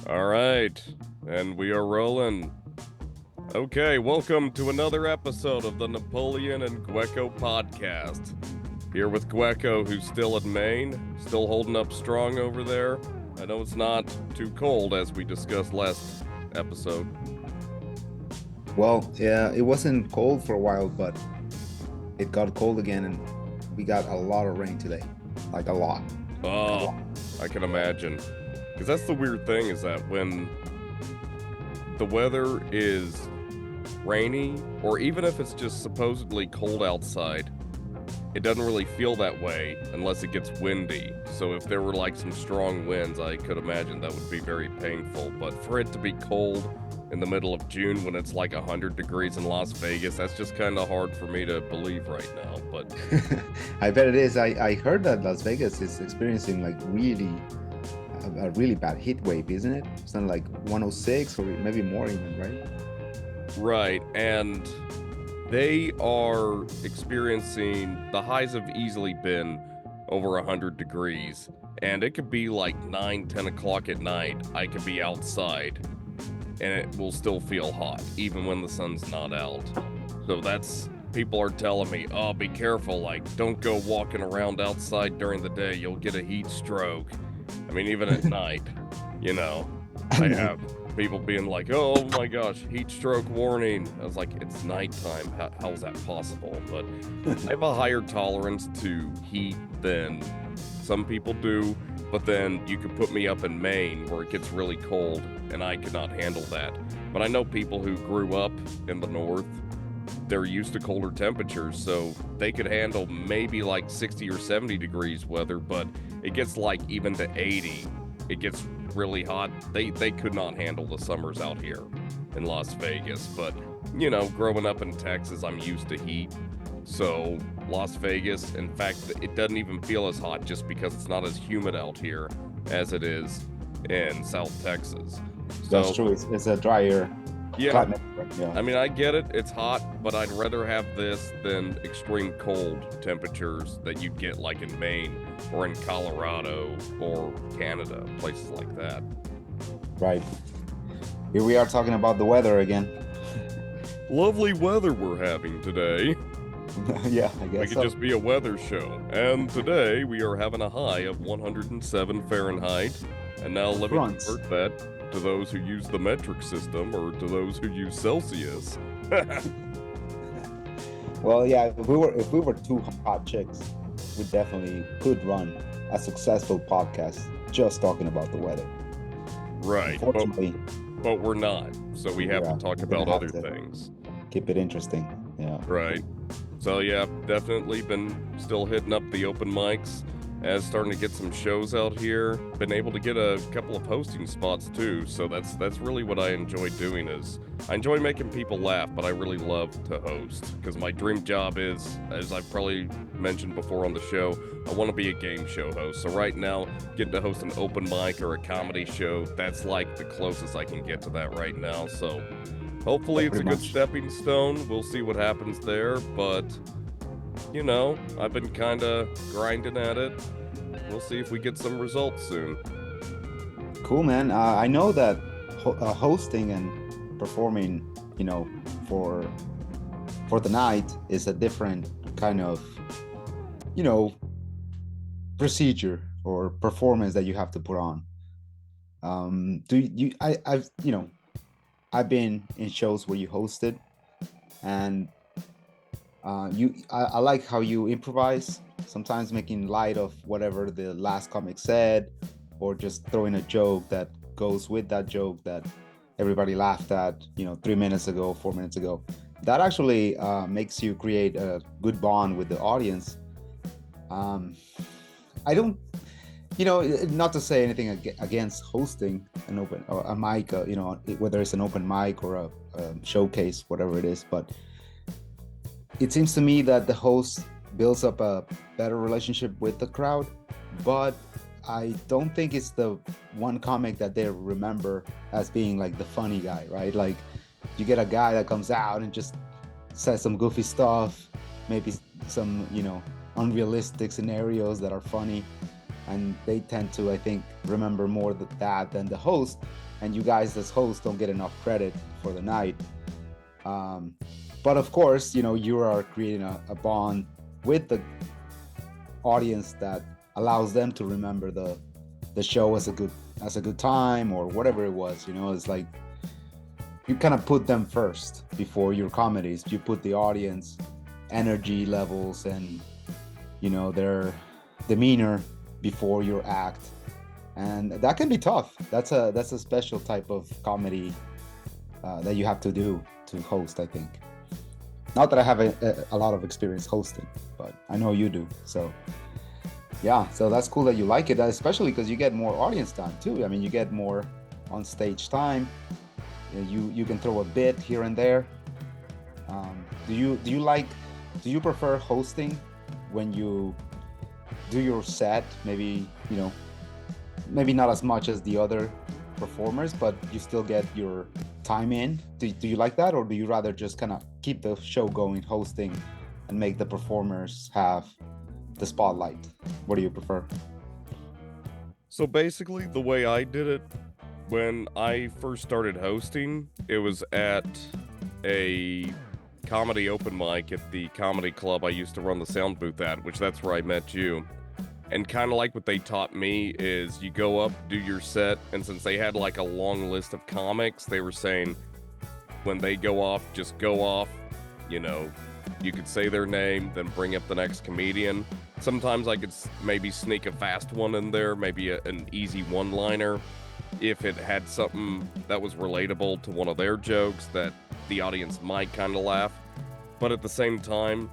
All right, and we are rolling. Okay, welcome to another episode of the Napoleon and Gueco podcast. Here with Gueco, who's still in Maine, still holding up strong over there. I know it's not too cold as we discussed last episode. Well, yeah, it wasn't cold for a while, but it got cold again, and we got a lot of rain today. Like a lot. A Oh, lot. I can imagine. Because that's the weird thing is that when the weather is rainy, or even if it's just supposedly cold outside, it doesn't really feel that way unless it gets windy. So if there were like some strong winds, I could imagine that would be very painful. But for it to be cold in the middle of June when it's like 100 degrees in Las Vegas, that's just kind of hard for me to believe right now. But I bet it is. I heard that Las Vegas is experiencing like a really bad heat wave, isn't it? It's not like 106 or maybe more even, right? right, and they are experiencing the highs have easily been over 100 degrees, and it could be like 9, 10 o'clock at night. I could be outside and it will still feel hot even when the sun's not out. So that's people are telling me, oh, be careful, like don't go walking around outside during the day, you'll get a heat stroke. I mean, even at night, you know, I No. have people being like, oh my gosh, heat stroke warning. I was like, it's nighttime. How's that possible? But I have a higher tolerance to heat than some people do. But then you could put me up in Maine where it gets really cold and I could not handle that. But I know people who grew up in the north, they're used to colder temperatures, so they could handle maybe like 60 or 70 degrees weather, but it gets like even to 80. It gets really hot. They could not handle the summers out here in Las Vegas. But, you know, growing up in Texas, I'm used to heat. So Las Vegas, in fact, it doesn't even feel as hot just because it's not as humid out here as it is in South Texas. That's So true. It's a drier yeah, climate. Yeah. I mean, I get it. It's hot, but I'd rather have this than extreme cold temperatures that you'd get like in Maine or in Colorado or Canada, places like that. Right. Here we are talking about the weather again. Lovely weather we're having today. Yeah, I We guess could so. just be a weather show. And today we are having a high of 107 Fahrenheit. And now let me France. convert that to those who use the metric system or to those who use Celsius. Well, yeah, if we were two hot chicks, we definitely could run a successful podcast just talking about the weather. Right. Unfortunately, But we're not. So we have yeah, to talk we're gonna about have other to things. keep it interesting. Yeah. Right. So yeah, definitely been still hitting up the open mics as starting to get some shows out here. Been able to get a couple of hosting spots too. So that's really what I enjoy doing is I enjoy making people laugh, but I really love to host because my dream job is, as I've probably mentioned before on the show, I want to be a game show host. So right now, getting to host an open mic or a comedy show, that's like the closest I can get to that right now. So hopefully it's a Pretty good much. stepping stone. We'll see what happens there, but you know, I've been kind of grinding at it. We'll see if we get some results soon. Cool, man. I know that hosting and performing, you know, for for the night is a different kind of, you know, procedure or performance that you have to put on. Do you? I've I've been in shows where you hosted, and I like how you improvise. Sometimes making light of whatever the last comic said, or just throwing a joke that goes with that joke that everybody laughed at, 3 minutes ago, 4 minutes ago. That actually makes you create a good bond with the audience. Um, I don't, not to say anything against hosting an open or a mic, whether it's an open mic or a showcase, whatever it is, but it seems to me that the host builds up a better relationship with the crowd, but I don't think it's the one comic that they remember as being like the funny guy, right? Like you get a guy that comes out and just says some goofy stuff, maybe some, unrealistic scenarios that are funny. and they tend to, I think, remember more that than the host. And you guys as hosts don't get enough credit for the night. Um, but of course, you are creating a bond with the audience that allows them to remember the show as a good time or whatever it was. It's like you kind of put them first before your comedies. You put the audience energy levels and their demeanor before your act, and that can be tough. That's a special type of comedy that you have to do to host, I think. Not that I have a lot of experience hosting, but I know you do. So yeah, so that's cool that you like it, especially because you get more audience time too. I mean, you get more on stage time. You can throw a bit here and there. Do you prefer hosting when you do your set? Maybe maybe not as much as the other performers, but you still get your time in. Do you like that, or do you rather just kind of keep the show going, hosting, and make the performers have the spotlight? What do you prefer? So basically, the way I did it when I first started hosting, it was at a comedy open mic at the comedy club I used to run the sound booth at, which that's where I met you. And kind of like what they taught me is you go up, do your set, and since they had like a long list of comics, they were saying when they go off, just go off. You could say their name, then bring up the next comedian. Sometimes I could maybe sneak a fast one in there, maybe an easy one-liner, if it had something that was relatable to one of their jokes that the audience might kind of laugh. But at the same time,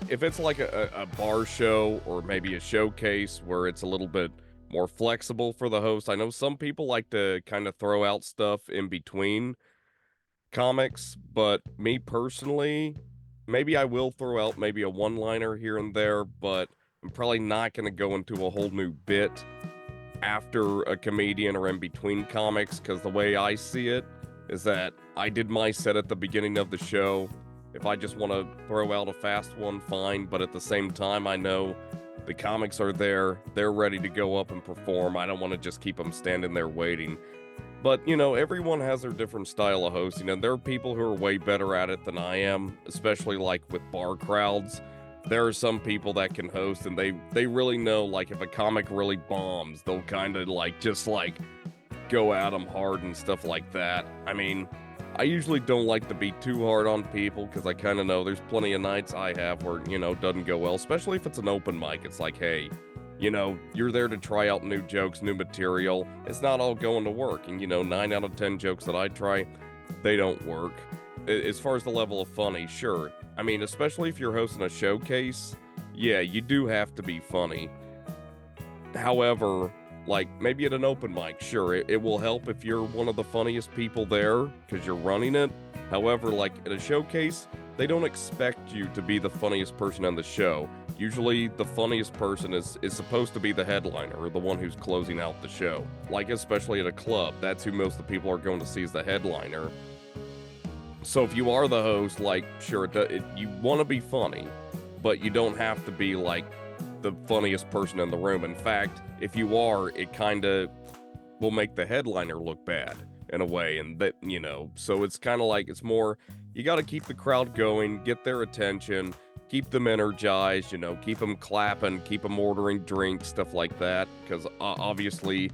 if it's like a bar show or maybe a showcase where it's a little bit more flexible for the host, I know some people like to kind of throw out stuff in between comics, but me personally, maybe I will throw out maybe a one-liner here and there, but I'm probably not going to go into a whole new bit after a comedian or in between comics, because the way I see it is that I did my set at the beginning of the show. If I just want to throw out a fast one, fine, but at the same time, I know the comics are there, they're ready to go up and perform. I don't want to just keep them standing there waiting. But, everyone has their different style of hosting, and there are people who are way better at it than I am, especially like with bar crowds. There are some people that can host, and they really know, like, if a comic really bombs, they'll kind of, just go at them hard and stuff like that. I mean, I usually don't like to be too hard on people, because I kind of know there's plenty of nights I have where, it doesn't go well, especially if it's an open mic. It's like, hey, you're there to try out new jokes, new material. It's not all going to work. And, 9 out of 10 jokes that I try, they don't work. As far as the level of funny, sure. I mean, especially if you're hosting a showcase, yeah, you do have to be funny. However, like maybe at an open mic, sure, it will help if you're one of the funniest people there because you're running it. However, like at a showcase, they don't expect you to be the funniest person on the show. Usually the funniest person is supposed to be the headliner or the one who's closing out the show. Like especially at a club, that's who most of the people are going to see as the headliner. So if you are the host, like sure, you want to be funny, but you don't have to be like the funniest person in the room. In fact, if you are, it kind of will make the headliner look bad in a way. And that, so it's kind of like, it's more, you got to keep the crowd going, get their attention, keep them energized, keep them clapping, keep them ordering drinks, stuff like that. Because obviously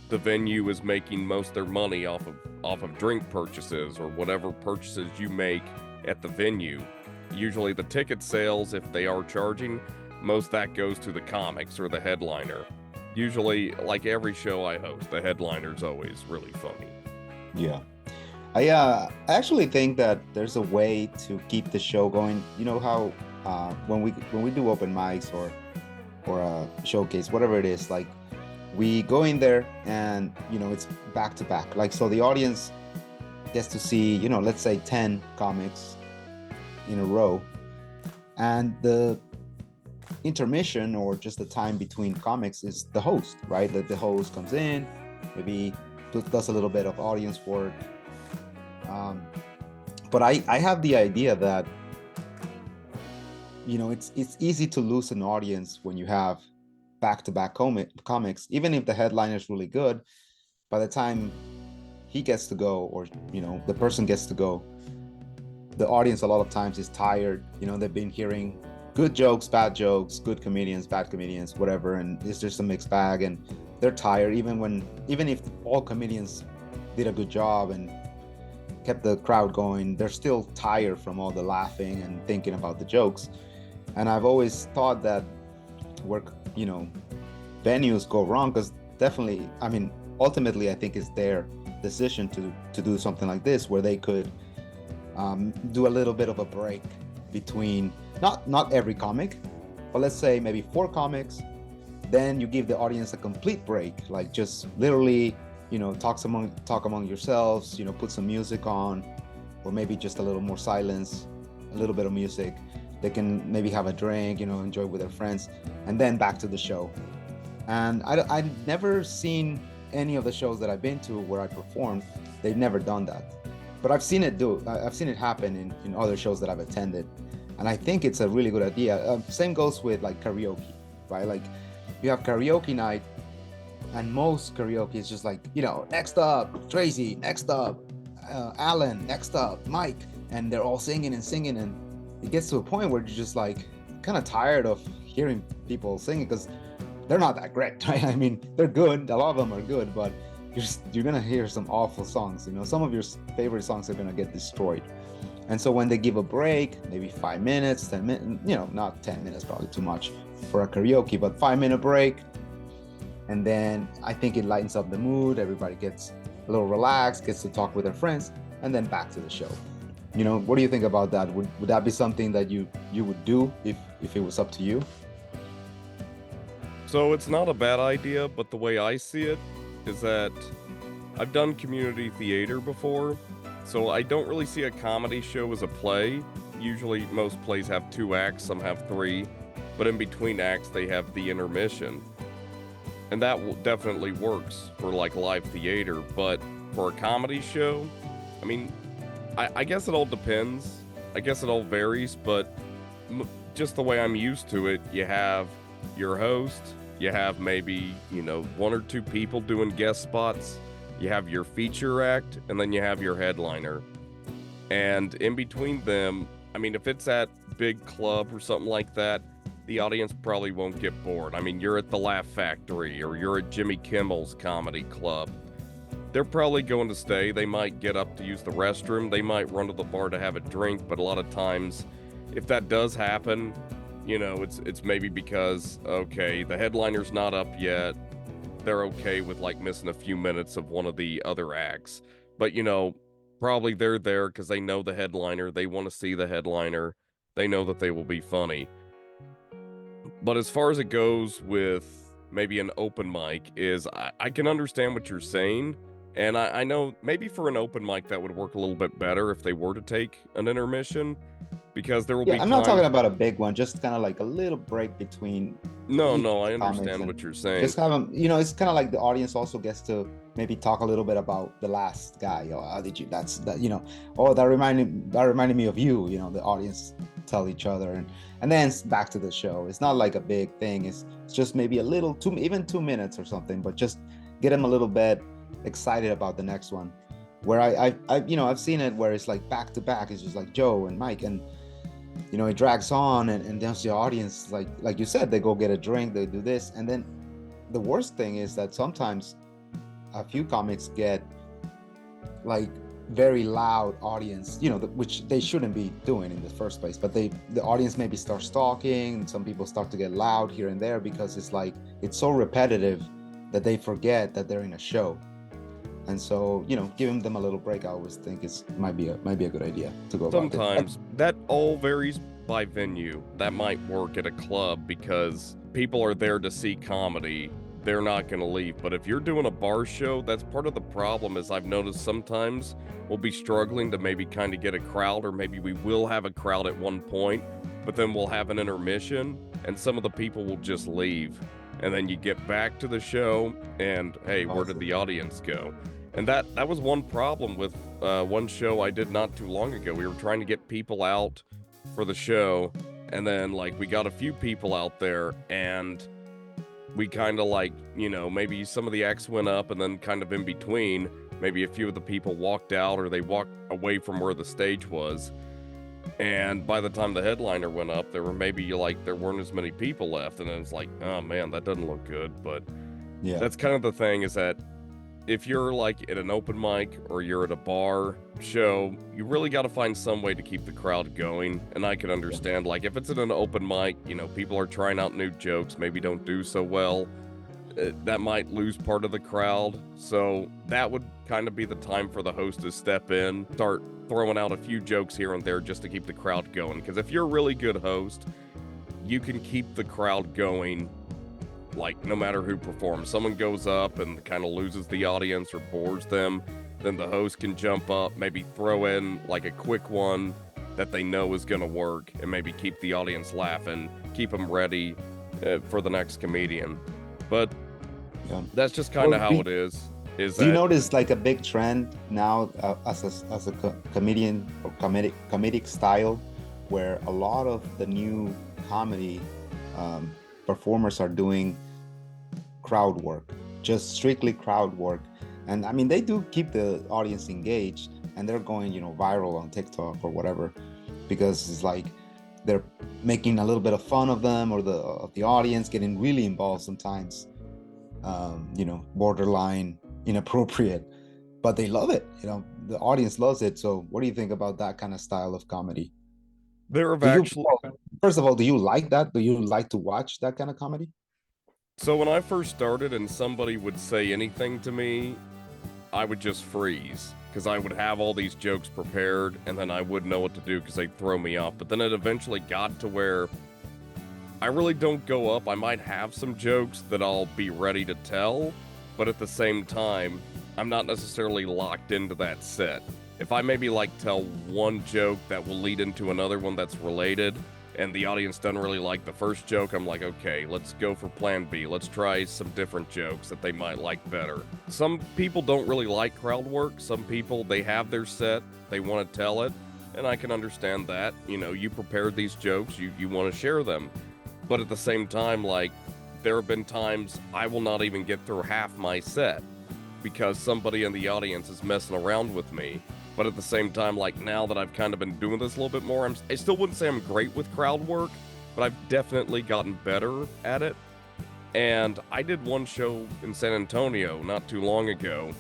the venue is making most of their money off of drink purchases or whatever purchases you make at the venue. Usually the ticket sales, if they are charging, most that goes to the comics or the headliner. Usually, like every show I host, the headliner's always really funny. Yeah. I actually think that there's a way to keep the show going. You know how when we do open mics or a showcase, whatever it is, like we go in there and it's back to back. Like so the audience gets to see, let's say 10 comics in a row, and the intermission or just the time between comics is the host, right? That the host comes in, maybe does a little bit of audience work. But I have the idea that it's easy to lose an audience when you have back-to-back comics, even if the headliner is really good, by the time he gets to go, or the person gets to go, the audience a lot of times is tired. They've been hearing good jokes, bad jokes, good comedians, bad comedians, whatever, and it's just a mixed bag, and they're tired. Even if all comedians did a good job and kept the crowd going, they're still tired from all the laughing and thinking about the jokes. And I've always thought that where venues go wrong, because definitely, ultimately I think it's their decision to do something like this, where they could do a little bit of a break between not every comic, but let's say maybe 4 comics. Then you give the audience a complete break, like just literally talk among yourselves, put some music on, or maybe just a little more silence, a little bit of music. They can maybe have a drink, enjoy with their friends, and then back to the show. And I've never seen any of the shows that I've been to where I performed, they've never done that. But I've seen it happen in other shows that I've attended. And I think it's a really good idea. Same goes with like karaoke, right? Like you have karaoke night, and most karaoke is just like, next up, Tracy, next up, Alan, next up, Mike. And they're all singing and singing. And it gets to a point where you're just like kind of tired of hearing people singing, because they're not that great, right? They're good. A lot of them are good, but you're gonna hear some awful songs. Some of your favorite songs are gonna get destroyed. And so when they give a break, maybe 5 minutes, 10 minutes, not 10 minutes, probably too much for a karaoke, but 5-minute break. And then I think it lightens up the mood. Everybody gets a little relaxed, gets to talk with their friends, and then back to the show. What do you think about that? Would that be something that you would do if it was up to you? So it's not a bad idea, but the way I see it is that I've done community theater before, so I don't really see a comedy show as a play. Usually most plays have 2 acts, some have 3, but in between acts they have the intermission. And that definitely works for like live theater, but for a comedy show, I guess it all depends. I guess it all varies, but just the way I'm used to it, you have your host, you have maybe, 1 or 2 people doing guest spots, you have your feature act, and then you have your headliner. And in between them, if it's at big club or something like that, the audience probably won't get bored. You're at the Laugh Factory or you're at Jimmy Kimmel's comedy club. They're probably going to stay. They might get up to use the restroom. They might run to the bar to have a drink, but a lot of times, if that does happen, it's maybe because, okay, the headliner's not up yet. They're okay with like missing a few minutes of one of the other acts. But, probably they're there because they know the headliner. They want to see the headliner. They know that they will be funny. But as far as it goes with maybe an open mic, I can understand what you're saying. And I know maybe for an open mic that would work a little bit better if they were to take an intermission, because there will be I'm not talking about a big one, just kind of like a little break between. No, I understand what you're saying. Just have them, it's kind of like the audience also gets to maybe talk a little bit about the last guy. How did you? That reminded me of you. The audience tell each other, and then it's back to the show. It's not like a big thing. It's just maybe a little, even 2 minutes or something, but just get them a little bit excited about the next one. Where I've seen it where it's like back to back. It's just like Joe and Mike, and it drags on, and then the audience, like you said, they go get a drink, they do this, and then the worst thing is that sometimes a few comics get like very loud audience, which they shouldn't be doing in the first place, but the audience maybe starts talking, and some people start to get loud here and there because it's so repetitive that they forget that they're in a show. And so, giving them a little break, I always think might be a good idea to go about it. Sometimes that all varies by venue. That might work at a club because people are there to see comedy. They're not going to leave. But if you're doing a bar show, that's part of the problem. Is I've noticed sometimes we'll be struggling to maybe kind of get a crowd, or maybe we will have a crowd at one point, but then we'll have an intermission and some of the people will just leave. And then you get back to the show and, hey, where did the audience go? And that was one problem with one show I did not too long ago. We were trying to get people out for the show, and then we got a few people out there, and we kind of like, maybe some of the acts went up and then kind of in between, maybe a few of the people walked out or they walked away from where the stage was. And by the time the headliner went up, there weren't as many people left. And then it's like, oh man, that doesn't look good. But Yeah. that's kind of the thing, is that if you're like at an open mic or you're at a bar show, you really got to find some way to keep the crowd going. And I can understand, like, if it's at an open mic, people are trying out new jokes, maybe don't do so well. That might lose part of the crowd. So that would kind of be the time for the host to step in, start throwing out a few jokes here and there just to keep the crowd going. Because if you're a really good host, you can keep the crowd going, like, no matter who performs. Someone goes up and kind of loses the audience or bores them, then the host can jump up, maybe throw in like a quick one that they know is going to work, and maybe keep the audience laughing, keep them ready for the next comedian. But that's just kind of how it is. Do you notice like a big trend now as a comedian or comedic style, where a lot of the new comedy performers are doing crowd work, just strictly crowd work? And I mean, they do keep the audience engaged, and they're going, viral on TikTok or whatever, because it's like they're making a little bit of fun of them, or the audience getting really involved sometimes, borderline inappropriate, but they love it. The audience loves it. So what do you think about that kind of style of comedy? First of all, do you like that? Do you like to watch that kind of comedy? So when I first started and somebody would say anything to me, I would just freeze, because I would have all these jokes prepared and then I wouldn't know what to do because they'd throw me off. But then it eventually got to where I really don't go up. I might have some jokes that I'll be ready to tell, but at the same time, I'm not necessarily locked into that set. If I maybe like tell one joke that will lead into another one that's related, and the audience doesn't really like the first joke, I'm like, okay, let's go for plan B. Let's try some different jokes that they might like better. Some people don't really like crowd work. Some people, they have their set, they want to tell it, and I can understand that. You prepared these jokes, you want to share them. But at the same time, like, there have been times I will not even get through half my set because somebody in the audience is messing around with me. But at the same time, like, now that I've kind of been doing this a little bit more, I still wouldn't say I'm great with crowd work, but I've definitely gotten better at it. And I did one show in San Antonio not too long ago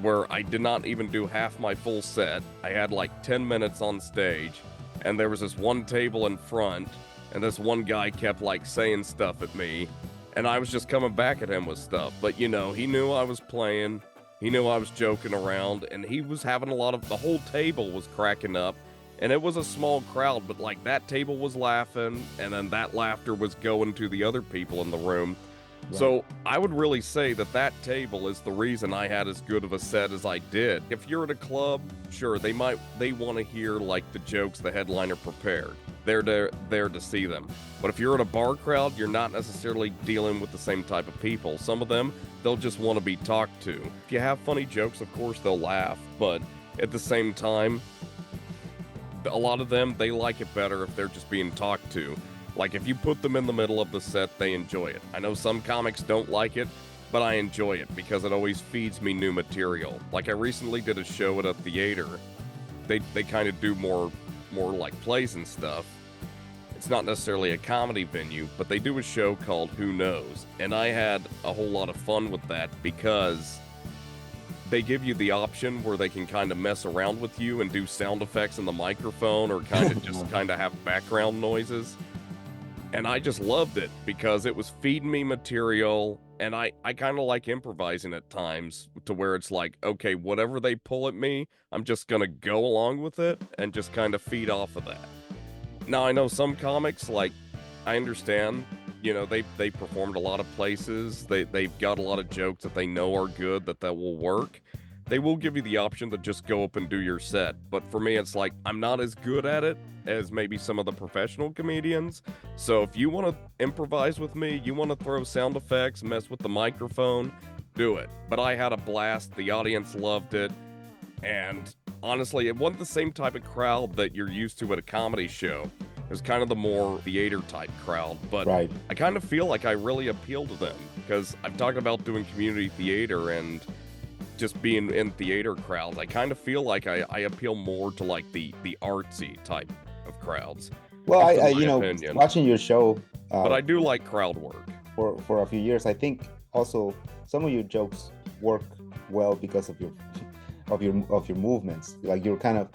where I did not even do half my full set. I had like 10 minutes on stage, and there was this one table in front, and this one guy kept like saying stuff at me, and I was just coming back at him with stuff. But he knew I was playing. He knew I was joking around, and he was having the whole table was cracking up, and it was a small crowd, but like that table was laughing, and then that laughter was going to the other people in the room. Right. So I would really say that table is the reason I had as good of a set as I did. If you're at a club, sure, they want to hear like the jokes the headliner prepared. They're there to see them. But if you're at a bar crowd, you're not necessarily dealing with the same type of people. Some of them, they'll just want to be talked to. If you have funny jokes, of course they'll laugh, but at the same time, a lot of them, they like it better if they're just being talked to. Like, if you put them in the middle of the set, they enjoy it. I know some comics don't like it, but I enjoy it because it always feeds me new material. Like, I recently did a show at a theater. They kind of do more like plays and stuff. It's not necessarily a comedy venue, but they do a show called Who Knows? And I had a whole lot of fun with that because they give you the option where they can kind of mess around with you and do sound effects in the microphone, or kind of just kind of have background noises. And I just loved it because it was feeding me material, and I kind of like improvising at times to where it's like, okay, whatever they pull at me, I'm just going to go along with it and just kind of feed off of that. Now, I know some comics, like, I understand, they performed a lot of places. They've got a lot of jokes that they know are good, that will work. They will give you the option to just go up and do your set. But for me, it's like, I'm not as good at it as maybe some of the professional comedians. So if you want to improvise with me, you want to throw sound effects, mess with the microphone, do it. But I had a blast. The audience loved it. And honestly, it wasn't the same type of crowd that you're used to at a comedy show. is kind of the more theater type crowd, but Right. I kind of feel like I really appeal to them because I'm talking about doing community theater and just being in theater crowds. I kind of feel like I appeal more to like the artsy type of crowds. Well, Just in I my you know, opinion. watching your show But I do like crowd work. for a few years, I think also some of your jokes work well because of your of your movements. Like you're kind of,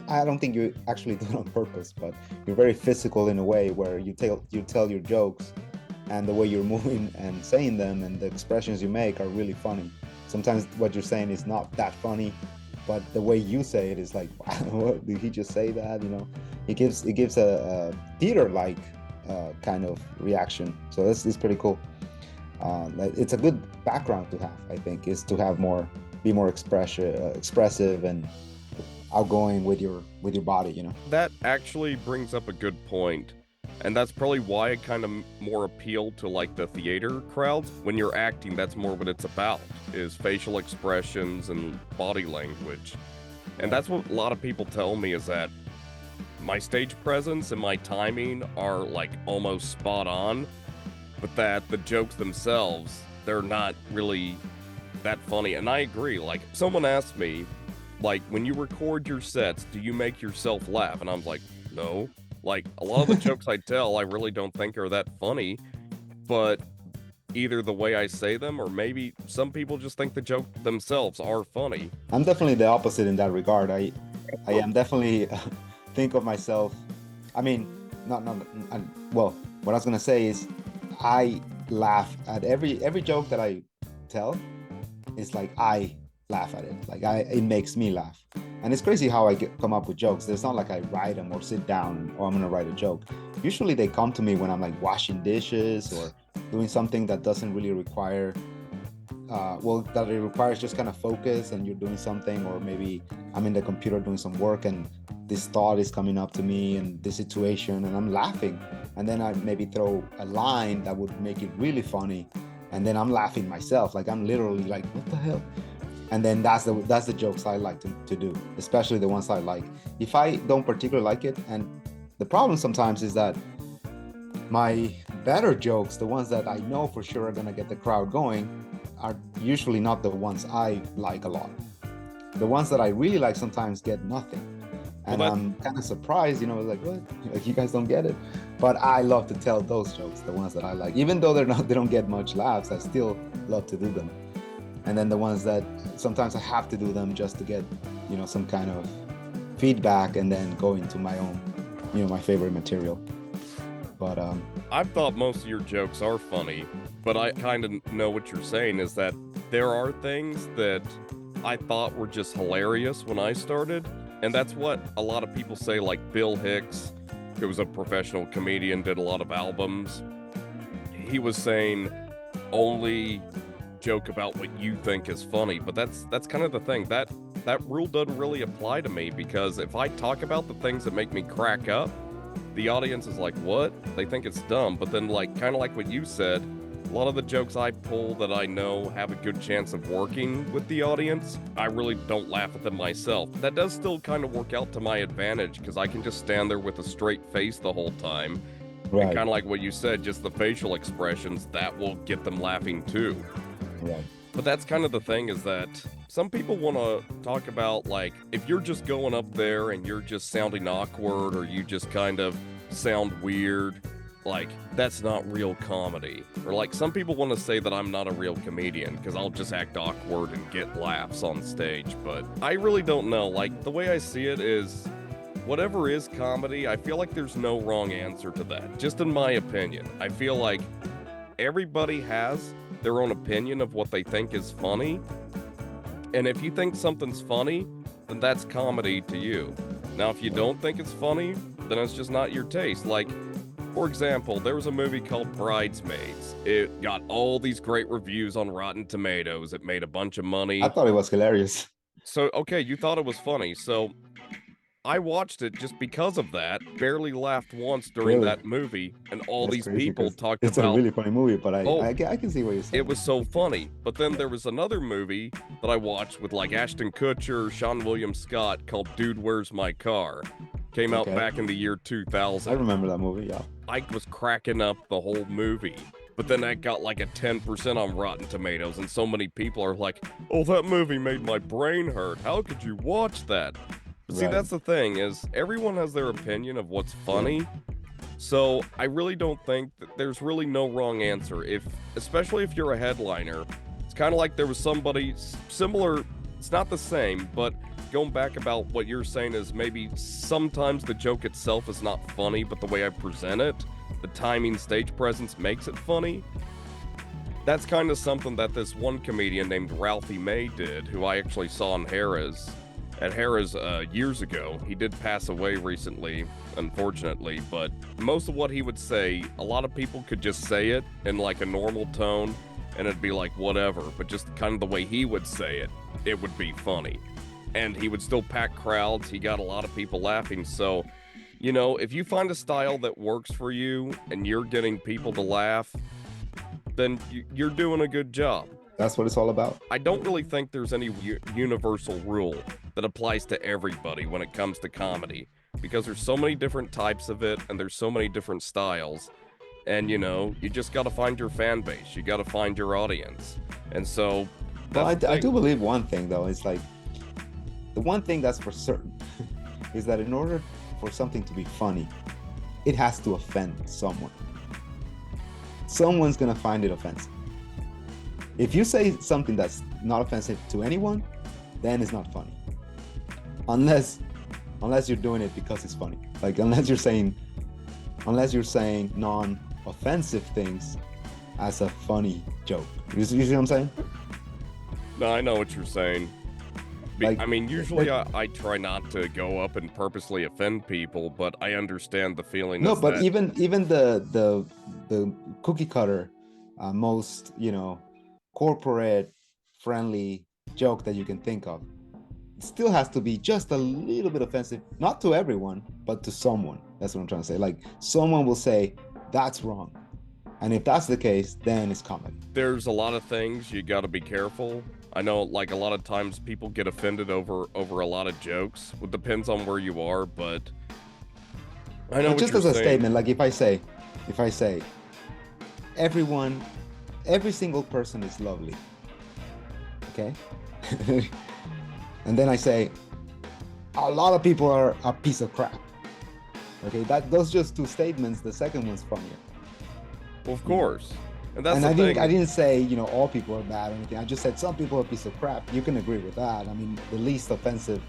I don't think you actually do it on purpose, but you're very physical in a way where you tell your jokes, and the way you're moving and saying them and the expressions you make are really funny. Sometimes what you're saying is not that funny, but the way you say it is like, wow, what, did he just say that? You know, it gives a theater-like kind of reaction. So it's pretty cool. It's a good background to have, I think, is to have be more expressive and outgoing with your body, you know. That actually brings up a good point. And that's probably why I kind of more appeal to like the theater crowds. When you're acting, that's more what it's about, is facial expressions and body language. And that's what a lot of people tell me, is that my stage presence and my timing are like almost spot on, but that the jokes themselves, they're not really that funny. And I agree. Like, someone asked me, like, when you record your sets, do you make yourself laugh? And I'm like, no. Like, a lot of the jokes I tell, I really don't think are that funny, but either the way I say them, or maybe some people just think the joke themselves are funny. I'm definitely the opposite in that regard. I am definitely think of myself. I mean, not well. What I was gonna say is, I laugh at every joke that I tell. It's like I laugh at it. Like it makes me laugh. And it's crazy how I come up with jokes. It's not like I write them or sit down and, oh, I'm gonna write a joke. Usually they come to me when I'm like washing dishes or doing something that doesn't really require, that it requires just kind of focus, and you're doing something, or maybe I'm in the computer doing some work and this thought is coming up to me and this situation, and I'm laughing. And then I maybe throw a line that would make it really funny, and then I'm laughing myself. Like I'm literally like, what the hell? And then that's the jokes I like to do, especially the ones I like. If I don't particularly like it, and the problem sometimes is that my better jokes, the ones that I know for sure are gonna get the crowd going, are usually not the ones I like a lot. The ones that I really like sometimes get nothing. And I'm kind of surprised, you know, like, what? Like, you guys don't get it. But I love to tell those jokes, the ones that I like. Even though they don't get much laughs, I still love to do them. And then the ones that sometimes I have to do them just to get, you know, some kind of feedback, and then go into my own, you know, my favorite material. But I've thought most of your jokes are funny, but I kind of know what you're saying, is that there are things that I thought were just hilarious when I started. And that's what a lot of people say, like Bill Hicks, who was a professional comedian, did a lot of albums. He was saying, only joke about what you think is funny, but that's kind of the thing. That rule doesn't really apply to me, because if I talk about the things that make me crack up, the audience is like, what? They think it's dumb. But then, like, kind of like what you said, a lot of the jokes I pull that I know have a good chance of working with the audience, I really don't laugh at them myself. That does still kind of work out to my advantage, because I can just stand there with a straight face the whole time. right. And kind of like what you said, just the facial expressions, that will get them laughing too. Right. But that's kind of the thing, is that some people want to talk about, like, if you're just going up there and you're just sounding awkward, or you just kind of sound weird, like, that's not real comedy. Or like, some people want to say that I'm not a real comedian because I'll just act awkward and get laughs on stage. But I really don't know. Like, the way I see it is, whatever is comedy, I feel like there's no wrong answer to that. Just in my opinion, I feel like everybody has their own opinion of what they think is funny. And if you think something's funny, then that's comedy to you. Now, if you don't think it's funny, then it's just not your taste. Like, for example, there was a movie called Bridesmaids. It got all these great reviews on Rotten Tomatoes. It made a bunch of money. I thought it was hilarious. So, okay, you thought it was funny. So I watched it just because of that. Barely laughed once during Really? that movie, and all That's these crazy, people 'cause talked it's about, a really funny movie, but Oh. I can see what you're saying. it was so funny. But then there was another movie that I watched with like Ashton Kutcher, Sean William Scott, called Dude, Where's My Car? Came out Okay. back in the year I 2000. remember that movie. Yeah. I was cracking up the whole movie. But then that got like a 10% on Rotten Tomatoes, and so many people are like, oh, that movie made my brain hurt. How could you watch that? But see, Right. that's the thing, is everyone has their opinion of what's funny. So I really don't think that there's really no wrong answer. Especially if you're a headliner, it's kind of like there was somebody similar. It's not the same, but going back about what you're saying is maybe sometimes the joke itself is not funny, but the way I present it, the timing, stage presence makes it funny. That's kind of something that this one comedian named Ralphie May did, who I actually saw in Harrah's years ago. He did pass away recently, unfortunately, but most of what he would say, a lot of people could just say it in like a normal tone and it'd be like whatever, but just kind of the way he would say it, it would be funny. And he would still pack crowds. He got a lot of people laughing. So, you know, if you find a style that works for you and you're getting people to laugh, then you're doing a good job. That's what it's all about. I don't really think there's any universal rule that applies to everybody when it comes to comedy, because there's so many different types of it and there's so many different styles. And, you know, you just got to find your fan base. You got to find your audience. And so, Well, I that's do believe one thing, though. It's like the one thing that's for certain is that in order for something to be funny, it has to offend someone. Someone's going to find it offensive. If you say something that's not offensive to anyone, then it's not funny. Unless you're doing it because it's funny. Like unless you're saying non-offensive things as a funny joke. You see what I'm saying? No, I know what you're saying. Like, I mean, usually I try not to go up and purposely offend people, but I understand the feeling. No, is but that, even the cookie cutter, most corporate friendly joke that you can think of, it still has to be just a little bit offensive, not to everyone, but to someone. That's what I'm trying to say. Like someone will say that's wrong, and if that's the case, then it's comedy. there's a lot of things you got to be careful. I know, like a lot of times people get offended over a lot of jokes. It depends on where you are, but I know But what just you're as a saying. statement, like if I say every single person is lovely, okay, and then I say a lot of people are a piece of crap, okay, those just two statements. The second one's funnier. Well, of course, and that's And the I thing. didn't say all people are bad or anything. I just said some people are a piece of crap. You can agree with that. I mean, the least offended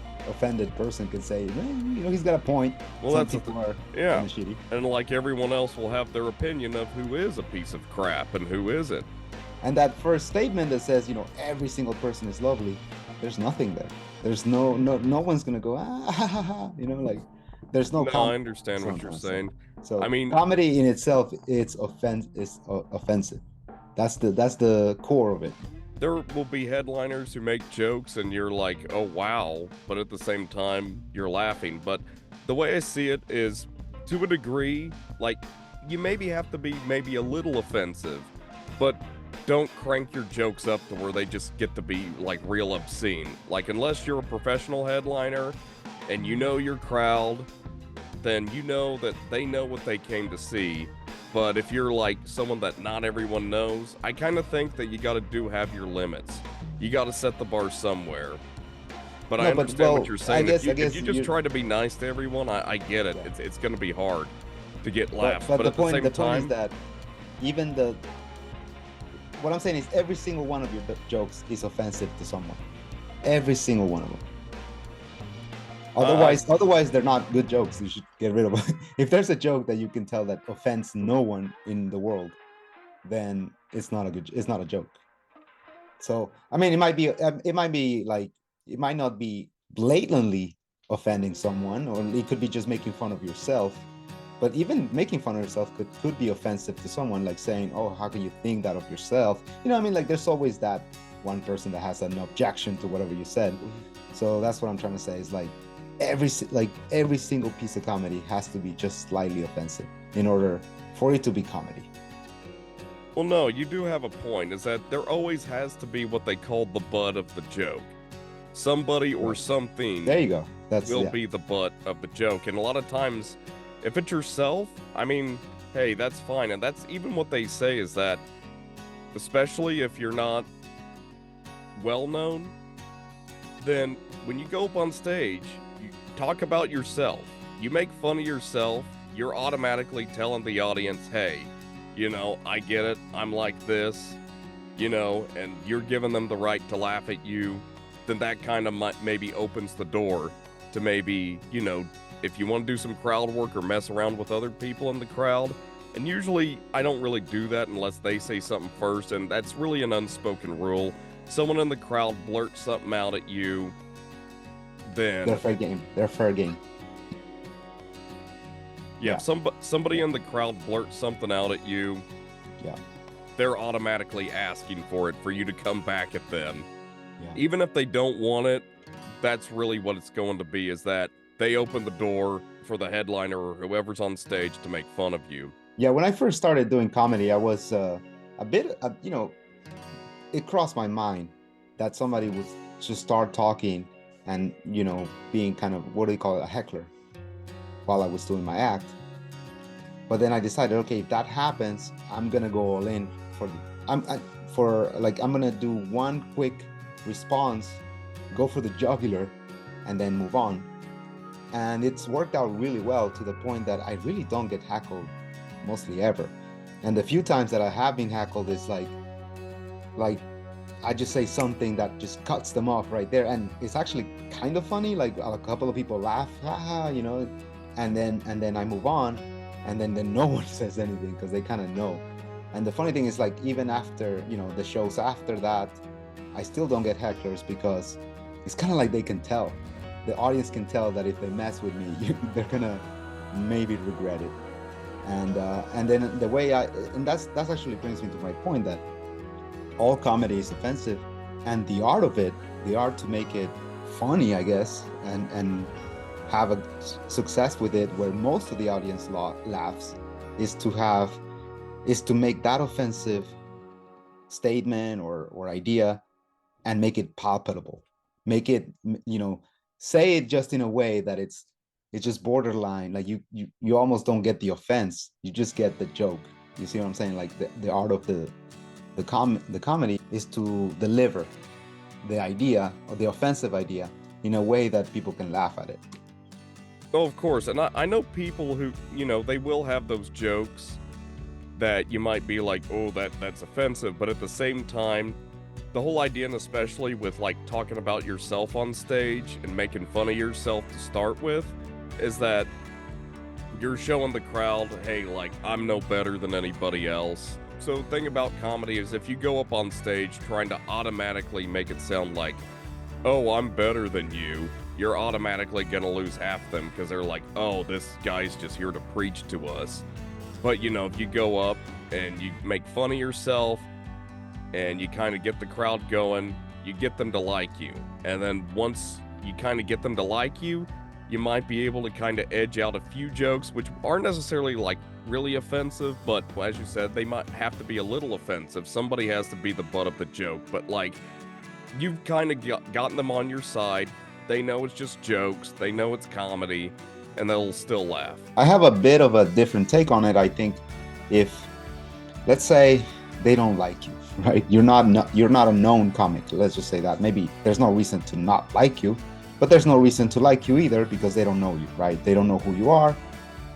person can say, well, he's got a point. Well, Some that's the people are yeah. kind of shitty. And like everyone else will have their opinion of who is a piece of crap and who isn't. And that first statement that says, every single person is lovely, there's nothing there. There's no one's gonna go like there's no. No, I understand what you're saying. So I mean, comedy in itself, is offensive. That's the core of it. there will be headliners who make jokes and you're like, oh wow, but at the same time you're laughing. But the way I see it is, to a degree, like you maybe have to be maybe a little offensive, but don't crank your jokes up to where they just get to be like real obscene. Like unless you're a professional headliner and you know your crowd, then you know that they know what they came to see. But if you're like someone that not everyone knows, I kind of think that you got to have your limits. You got to set the bar somewhere. But No, I but, understand well, what you're saying. I guess if you just you- try to be nice to everyone, I get it. Yeah. It's going to be hard to get But, laughs. but the at the point same the time, point is that even what I'm saying is every single one of your jokes is offensive to someone. Every single one of them. Otherwise, they're not good jokes. You should get rid of them. If there's a joke that you can tell that offends no one in the world, then it's not a joke. So I mean, it might not be blatantly offending someone, or it could be just making fun of yourself. But even making fun of yourself could be offensive to someone, like saying, "Oh, how can you think that of yourself?" I mean, like there's always that one person that has an objection to whatever you said. So that's what I'm trying to say is like every single piece of comedy has to be just slightly offensive in order for it to be comedy. well, no, you do have a point. Is that there always has to be what they call the butt of the joke. Somebody or something There you go. That's will yeah. be the butt of the joke. And a lot of times, if it's yourself, I mean, hey, that's fine. And that's even what they say is that, especially if you're not well known, then when you go up on stage, you talk about yourself. You make fun of yourself. You're automatically telling the audience, hey, I get it. I'm like this, and you're giving them the right to laugh at you. Then that kind of maybe opens the door to maybe, if you want to do some crowd work or mess around with other people in the crowd. And usually I don't really do that unless they say something first. And that's really an unspoken rule. Someone in the crowd blurts something out at you, then They're fair game. They're fair game. yeah, somebody in the crowd blurts something out at you, Yeah. they're automatically asking for it, for you to come back at them. Yeah. Even if they don't want it, that's really what it's going to be, is that they open the door for the headliner or whoever's on stage to make fun of you. Yeah, when I first started doing comedy, I was a bit, it crossed my mind that somebody would just start talking and, being kind of, what do you call it, a heckler while I was doing my act. But then I decided, okay, if that happens, I'm going to go all in I'm going to do one quick response, go for the jugular, and then move on. And it's worked out really well to the point that I really don't get heckled mostly ever. And the few times that I have been heckled is like I just say something that just cuts them off right there, and it's actually kind of funny. Like a couple of people laugh, haha, and then I move on, and then no one says anything because they kind of know. And the funny thing is, like, even after the shows after that, I still don't get hecklers because it's kind of like they can tell, the audience can tell that if they mess with me, they're gonna maybe regret it. And then the way that's actually brings me to my point that all comedy is offensive, and the art of it, the art to make it funny, I guess, and have a success with it where most of the audience laughs, is to make that offensive statement or idea and make it palpable, make it, say it just in a way that it's just borderline, like you almost don't get the offense, you just get the joke. You see what I'm saying? Like the art of the comedy is to deliver the idea or the offensive idea in a way that people can laugh at it. Oh, of course. And I know people who, they will have those jokes that you might be like, oh, that's offensive. But at the same time, the whole idea, and especially with like talking about yourself on stage and making fun of yourself to start with, is that you're showing the crowd, hey, like, I'm no better than anybody else. So the thing about comedy is if you go up on stage trying to automatically make it sound like, oh, I'm better than you, you're automatically going to lose half them because they're like, oh, this guy's just here to preach to us. But, if you go up and you make fun of yourself and you kind of get the crowd going, you get them to like you. And then once you kind of get them to like you, you might be able to kind of edge out a few jokes, which aren't necessarily like really offensive, but as you said, they might have to be a little offensive. Somebody has to be the butt of the joke, but like you've kind of gotten them on your side. They know it's just jokes, they know it's comedy, and they'll still laugh. I have a bit of a different take on it. I think if, let's say, they don't like you, right? You're not a known comic. Let's just say that. Maybe there's no reason to not like you, but there's no reason to like you either because they don't know you, right? They don't know who you are.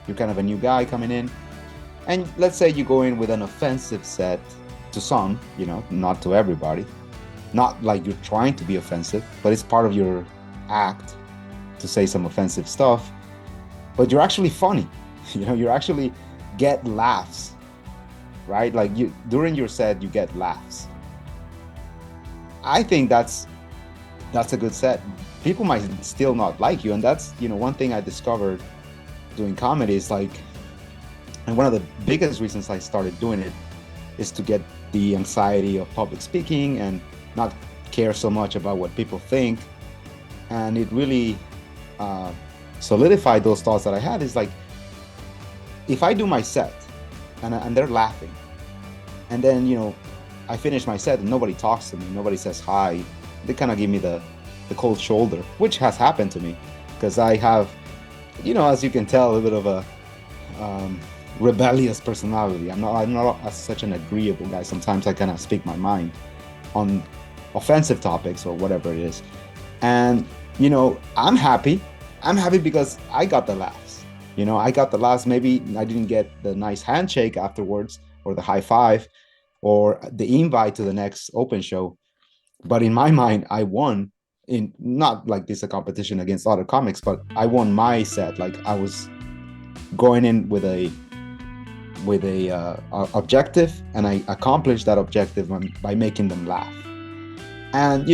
You're kind of a new guy coming in. And let's say you go in with an offensive set to some, not to everybody. Not like you're trying to be offensive, but it's part of your act to say some offensive stuff. But you're actually funny. You actually get laughs, right? Like during your set, you get laughs. I think that's a good set. People might still not like you, and that's one thing I discovered doing comedy is like, and one of the biggest reasons I started doing it is to get the anxiety of public speaking and not care so much about what people think. And it really solidified those thoughts that I had. Is like, if I do my set and they're laughing, and then I finish my set and nobody talks to me, nobody says hi, they kind of give me the cold shoulder, which has happened to me, because I have, as you can tell, a bit of a rebellious personality. I'm not such an agreeable guy. Sometimes I kind of speak my mind on offensive topics or whatever it is. And I'm happy. I'm happy because I got the laughs. I got the laughs. Maybe I didn't get the nice handshake afterwards or the high five or the invite to the next open show, but in my mind I won. In not like this a competition against other comics, but I won my set. Like I was going in with a objective, and I accomplished that objective by making them laugh. And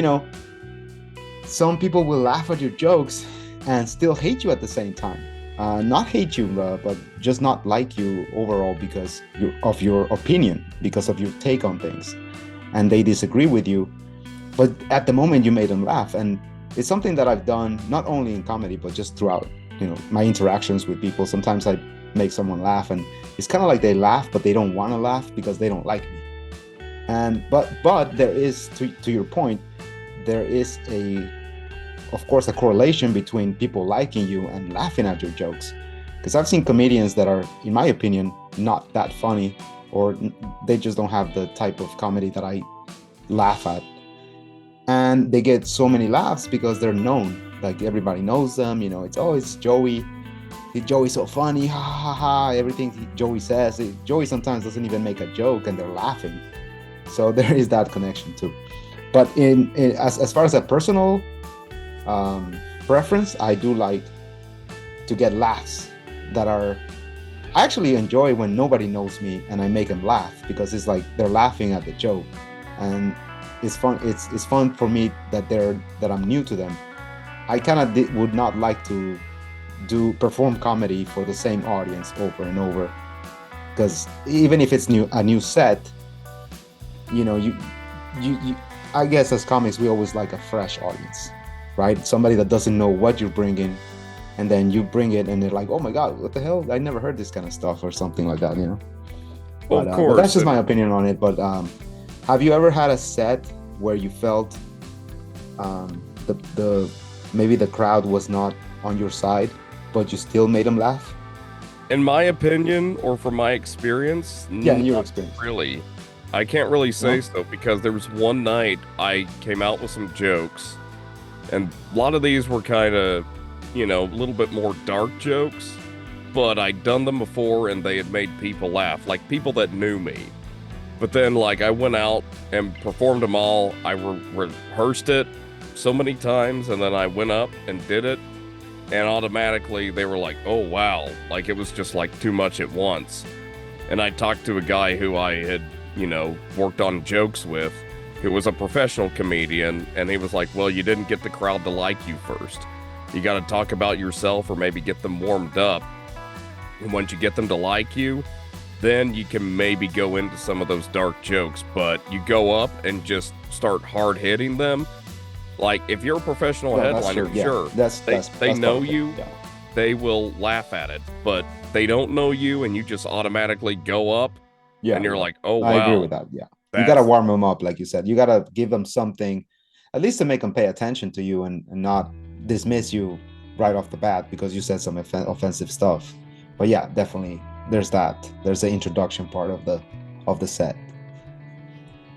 some people will laugh at your jokes and still hate you at the same time. Not hate you, but just not like you overall because of your opinion, because of your take on things, and they disagree with you. But at the moment, you made them laugh, and it's something that I've done not only in comedy but just throughout, my interactions with people. Sometimes I make someone laugh, and it's kind of like they laugh, but they don't want to laugh because they don't like me. And but there is, to your point, there is of course, a correlation between people liking you and laughing at your jokes. Because I've seen comedians that are, in my opinion, not that funny, or they just don't have the type of comedy that I laugh at. And they get so many laughs because they're known. Like everybody knows them, it's Joey. Joey's so funny, ha ha ha. Everything Joey says, Joey sometimes doesn't even make a joke and they're laughing. So there is that connection too. But as far as a personal preference, I do like to get laughs that are. I actually enjoy when nobody knows me and I make them laugh, because it's like they're laughing at the joke, and it's fun. It's fun for me that I'm new to them. I kind of would not like to perform comedy for the same audience over and over, because even if it's a new set, you I guess as comics we always like a fresh audience, right? Somebody that doesn't know what you're bringing, and then you bring it and they're like, oh my god, what the hell, I never heard this kind of stuff, or something like that. Well, of course, but that's just my opinion on it. But have you ever had a set where you felt the maybe the crowd was not on your side, but you still made them laugh? In my opinion, or from my experience, in your experience, really, I can't really say so, because there was one night I came out with some jokes, and a lot of these were kind of, a little bit more dark jokes, but I'd done them before and they had made people laugh, like people that knew me. But then, like, I went out and performed them all. I rehearsed it so many times, and then I went up and did it, and automatically they were like, oh wow, like it was just like too much at once. And I talked to a guy who I had, worked on jokes with, who was a professional comedian, and he was like, well, you didn't get the crowd to like you first. You got to talk about yourself, or maybe get them warmed up. And once you get them to like you, then you can maybe go into some of those dark jokes. But you go up and just start hard hitting them. Like, if you're a professional headliner, sure, they know you, they will laugh at it. But they don't know you, and you just automatically go up, and you're like, oh, wow. I agree with that, You got to warm them up, like you said. You got to give them something, at least to make them pay attention to you, and not dismiss you right off the bat because you said some offensive stuff. But yeah, definitely, there's that. There's the introduction part of the set.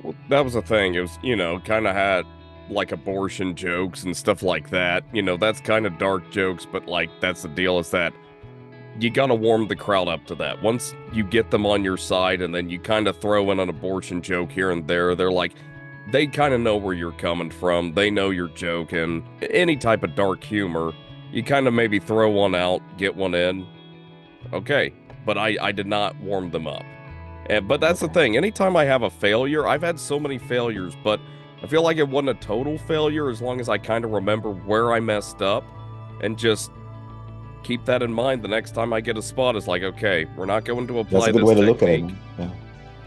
Well, that was the thing. It was, kind of had like abortion jokes and stuff like that. That's kind of dark jokes, but like that's the deal, is that you gotta warm the crowd up to that. Once you get them on your side, and then you kind of throw in an abortion joke here and there, they're like, they kind of know where you're coming from. They know you're joking. Any type of dark humor, you kind of maybe throw one out, get one in. Okay, but I did not warm them up. But that's the thing. Anytime I have a failure, I've had so many failures, but I feel like it wasn't a total failure as long as I kind of remember where I messed up, and just keep that in mind the next time I get a spot. Is like, okay, we're not going to apply this technique. That's a good way to look at it. Yeah.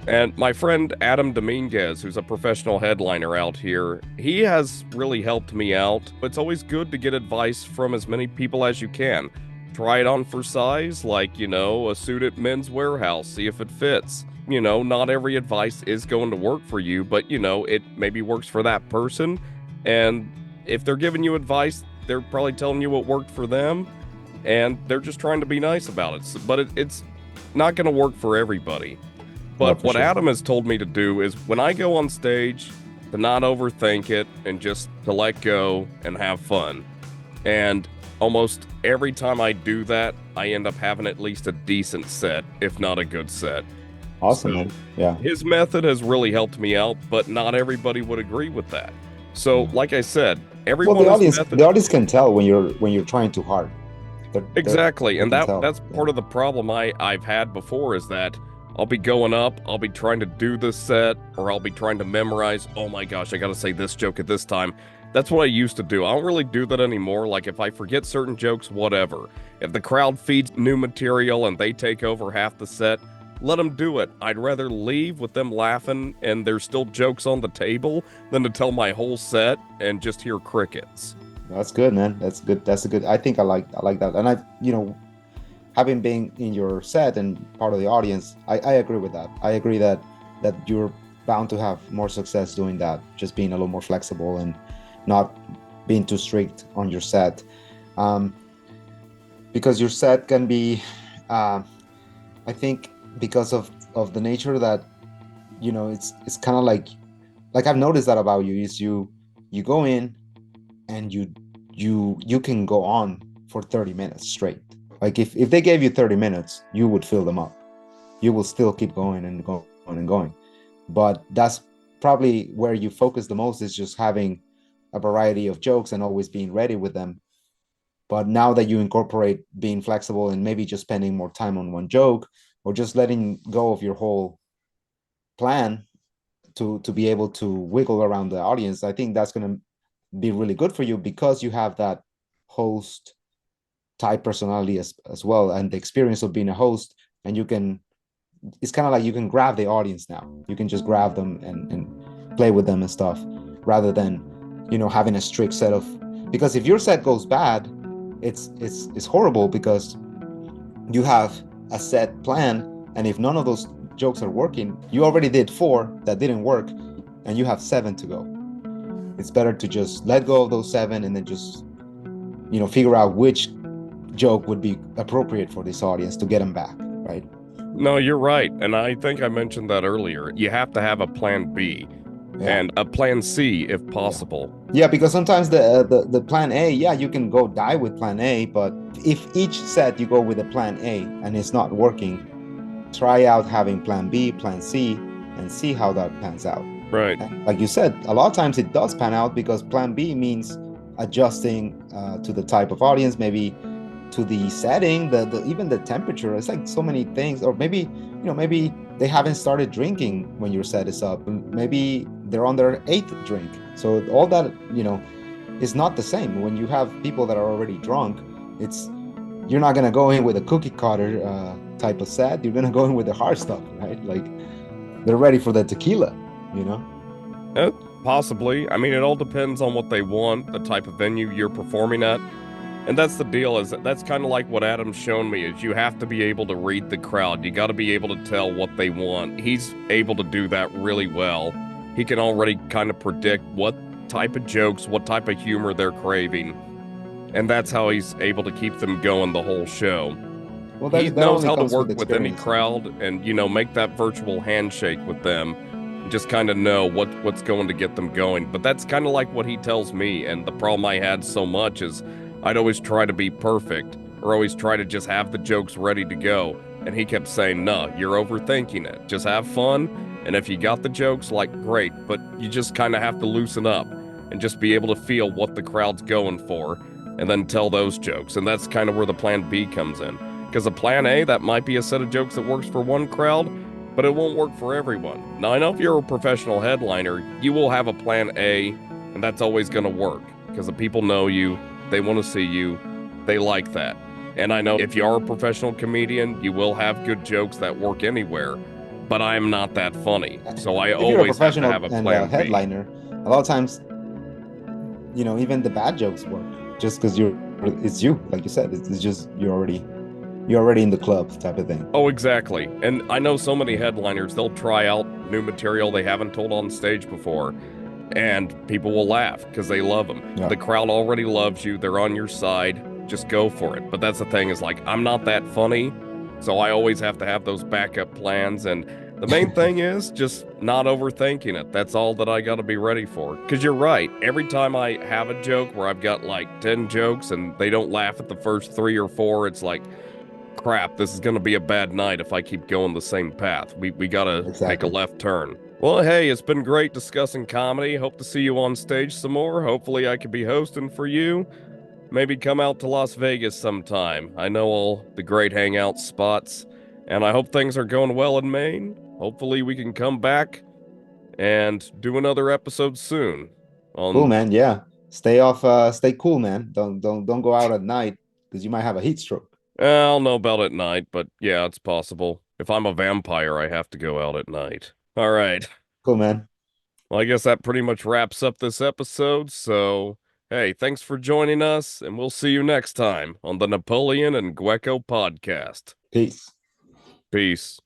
And my friend Adam Dominguez, who's a professional headliner out here, he has really helped me out. It's always good to get advice from as many people as you can. Try it on for size, like, a suit at Men's Warehouse, see if it fits. Not every advice is going to work for you, but, it maybe works for that person. And if they're giving you advice, they're probably telling you what worked for them, and they're just trying to be nice about it. But it's not going to work for everybody. No, But for what sure. Adam has told me to do is when I go on stage, to not overthink it and just to let go and have fun. And almost every time I do that, I end up having at least a decent set, if not a good set. Awesome, So man. Yeah. his method has really helped me out, but not everybody would agree with that. So, Yeah. like I said, Well, everyone's the method. audience can tell when you're trying too hard. Exactly. They And can tell. that's Yeah. part of the problem I've had before is that I'll be going up, I'll be trying to do this set, or I'll be trying to memorize, oh my gosh, I gotta say this joke at this time. That's what I used to do. I don't really do that anymore. Like if I forget certain jokes, whatever. If the crowd feeds new material and they take over half the set, let them do it. I'd rather leave with them laughing and there's still jokes on the table than to tell my whole set and just hear crickets. That's good, man. That's good. That's a good. I like that. And having been in your set and part of the audience, I agree with that. I agree that you're bound to have more success doing that, just being a little more flexible and not being too strict on your set. Um, because your set can be, uh, I think, because of the nature that it's kind of like I've noticed that about you is you go in and you can go on for 30 minutes straight. Like if they gave you 30 minutes, you would fill them up. You will still keep going and going and going. But that's probably where you focus the most, is just having a variety of jokes and always being ready with them. But now that you incorporate being flexible and maybe just spending more time on one joke, or just letting go of your whole plan to be able to wiggle around the audience, I think that's going to be really good for you, because you have that host type personality as well, and the experience of being a host. And you can, it's kind of like you can grab the audience now. You can just grab them and play with them and stuff, rather than having a strict set of, because if your set goes bad, it's horrible, because you have a set plan, and if none of those jokes are working, you already did 4 that didn't work, and you have 7 to go. It's better to just let go of those 7 and then just figure out which joke would be appropriate for this audience to get them back, right? No, you're right. And I think I mentioned that earlier. You have to have a plan B Yeah. and a plan C if Yeah. possible. Yeah, because sometimes the plan A, yeah, you can go die with plan A, but if each set you go with a plan A and it's not working, try out having plan B, plan C, and see how that pans out. Right. And like you said, a lot of times it does pan out, because plan B means adjusting to the type of audience, maybe to the setting, the even the temperature. It's like so many things. Or maybe they haven't started drinking when your set is up, and maybe they're on their 8th drink. So all that is not the same. When you have people that are already drunk, it's you're not gonna go in with a cookie cutter type of set. You're gonna go in with the hard stuff, right? Like they're ready for the tequila, you know. Uh, Possibly. I mean, it all depends on what they want, the type of venue you're performing at. And that's the deal, is that's kind of like what Adam's shown me, is you have to be able to read the crowd. You got to be able to tell what they want. He's able to do that really well. He can already kind of predict what type of jokes, what type of humor they're craving. And that's how he's able to keep them going the whole show. Well, He that knows only how to comes with work with any experience. crowd and, make that virtual handshake with them and just kind of know what's going to get them going. But that's kind of like what he tells me. And the problem I had so much is I'd always try to be perfect, or always try to just have the jokes ready to go. And he kept saying, no, you're overthinking it. Just have fun. And if you got the jokes, like, great. But you just kind of have to loosen up and just be able to feel what the crowd's going for and then tell those jokes. And that's kind of where the plan B comes in. Because a plan A, that might be a set of jokes that works for one crowd, but it won't work for everyone. Now, I know if you're a professional headliner, you will have a plan A, and that's always going to work because the people know you, they want to see you, they like that. And I know if you are a professional comedian, you will have good jokes that work anywhere, but I'm not that funny. So I If you're a always have to professional have a and a plan B. headliner, a lot of times, even the bad jokes work, just because it's you, like you said, it's just you're already in the club type of thing. Oh, exactly. And I know so many headliners, they'll try out new material they haven't told on stage before. and people will laugh because they love them. Yeah. The crowd already loves you. They're on your side. Just go for it. But that's the thing is like, I'm not that funny. So I always have to have those backup plans. And the main thing is just not overthinking it. That's all that I got to be ready for. Because you're right. Every time I have a joke where I've got like 10 jokes and they don't laugh at the first 3 or 4, it's like, crap, this is going to be a bad night if I keep going the same path. We got to make a Exactly. left turn. Well, hey, it's been great discussing comedy. Hope to see you on stage some more. Hopefully, I could be hosting for you. Maybe come out to Las Vegas sometime. I know all the great hangout spots, and I hope things are going well in Maine. Hopefully, we can come back and do another episode soon. Cool, On, man. Yeah. Stay off. Stay cool, man. Don't go out at night because you might have a heat stroke. I'll know about it at night, but yeah, it's possible. If I'm a vampire, I have to go out at night. All right. Cool, man. Well, I guess that pretty much wraps up this episode. So, hey, thanks for joining us, and we'll see you next time on the Napoleon and Gueco podcast. Peace. Peace.